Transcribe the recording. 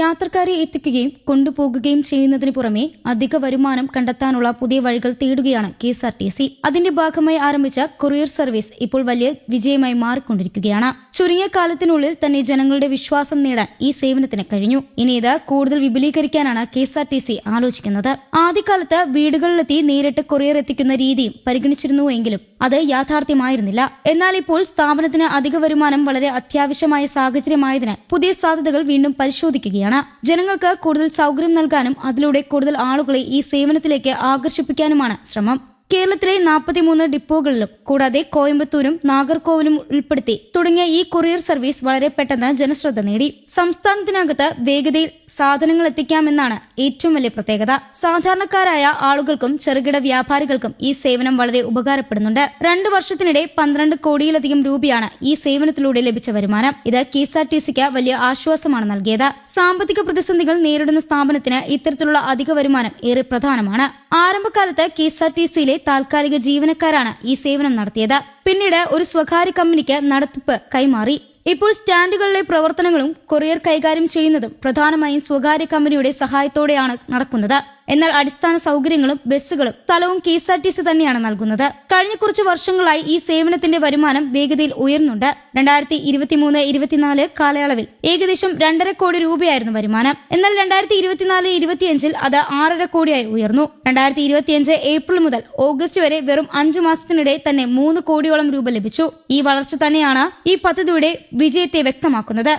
യാത്രക്കാരെ എത്തിക്കുകയും കൊണ്ടുപോകുകയും ചെയ്യുന്നതിന് പുറമെ അധിക വരുമാനം കണ്ടെത്താനുള്ള പുതിയ വഴികൾ തേടുകയാണ് KSRTC. അതിന്റെ ഭാഗമായി ആരംഭിച്ച കൊറിയർ സർവീസ് ഇപ്പോൾ വലിയ വിജയമായി മാറിക്കൊണ്ടിരിക്കുകയാണ്. ചുരുങ്ങിയ കാലത്തിനുള്ളിൽ തന്നെ ജനങ്ങളുടെ വിശ്വാസം നേടാൻ ഈ സേവനത്തിന് കഴിഞ്ഞു. ഇനി ഇത് കൂടുതൽ വിപുലീകരിക്കാനാണ് KSRTC ആലോചിക്കുന്നത്. ആദ്യകാലത്ത് വീടുകളിലെത്തി നേരിട്ട് കൊറിയർ എത്തിക്കുന്ന രീതിയും പരിഗണിച്ചിരുന്നുവെങ്കിലും അത് യാഥാർത്ഥ്യമായിരുന്നില്ല. എന്നാൽ ഇപ്പോൾ സ്ഥാപനത്തിന് അധിക വരുമാനം വളരെ അത്യാവശ്യമായ സാഹചര്യമായതിനാൽ പുതിയ സാധ്യതകൾ വീണ്ടും പരിശോധിക്കുകയാണ്. ജനങ്ങൾക്ക് കൂടുതൽ സൗകര്യം നൽകാനും അതിലൂടെ കൂടുതൽ ആളുകളെ ഈ സേവനത്തിലേക്ക് ആകർഷിപ്പിക്കാനുമാണ് ശ്രമം. കേരളത്തിലെ 43 ഡിപ്പോകളിലും കൂടാതെ കോയമ്പത്തൂരും നാഗർകോവിലും ഉൾപ്പെടുത്തി തുടങ്ങിയ ഈ കൊറിയർ സർവീസ് വളരെ പെട്ടെന്ന് ജനശ്രദ്ധ നേടി. സംസ്ഥാനത്തിനകത്ത് വേഗതയിൽ സാധനങ്ങൾ എത്തിക്കാമെന്നാണ് ഏറ്റവും വലിയ പ്രത്യേകത. സാധാരണക്കാരായ ആളുകൾക്കും ചെറുകിട വ്യാപാരികൾക്കും ഈ സേവനം വളരെ ഉപകാരപ്പെടുന്നുണ്ട്. 2 വർഷത്തിനിടെ 12 കോടിയിലധികം രൂപയാണ് ഈ സേവനത്തിലൂടെ ലഭിച്ച വരുമാനം. ഇത് KSRTCക്ക് വലിയ ആശ്വാസമാണ് നൽകിയത്. സാമ്പത്തിക പ്രതിസന്ധികൾ നേരിടുന്ന സ്ഥാപനത്തിന് ഇത്തരത്തിലുള്ള അധിക വരുമാനം ഏറെ പ്രധാനമാണ്. ആരംഭകാലത്ത് KSRTCയിലെ താൽക്കാലിക ജീവനക്കാരാണ് ഈ സേവനം നടത്തിയത്. പിന്നീട് ഒരു സ്വകാര്യ കമ്പനിക്ക് നടത്തിപ്പ് കൈമാറി. ഇപ്പോൾ സ്റ്റാൻഡുകളിലെ പ്രവർത്തനങ്ങളും കൊറിയർ കൈകാര്യം ചെയ്യുന്നതും പ്രധാനമായും സ്വകാര്യ കമ്പനിയുടെ സഹായത്തോടെയാണ് നടക്കുന്നത്. എന്നാൽ അടിസ്ഥാന സൗകര്യങ്ങളും ബസ്സുകളും സ്ഥലവും KSRTC തന്നെയാണ് നൽകുന്നത്. കഴിഞ്ഞ കുറച്ച് വർഷങ്ങളായി ഈ സേവനത്തിന്റെ വരുമാനം വേഗതയിൽ ഉയർന്നുണ്ട്. 2023-24 കാലയളവിൽ ഏകദേശം 2.5 കോടി രൂപയായിരുന്നു വരുമാനം. എന്നാൽ 2024-25 അത് 6.5 കോടിയായി ഉയർന്നു. 2025 ഏപ്രിൽ മുതൽ ഓഗസ്റ്റ് വരെ വെറും 5 മാസത്തിനിടെ തന്നെ 3 കോടിയോളം രൂപ ലഭിച്ചു. ഈ വളർച്ച തന്നെയാണ് ഈ പദ്ധതിയുടെ വിജയത്തെ വ്യക്തമാക്കുന്നത്.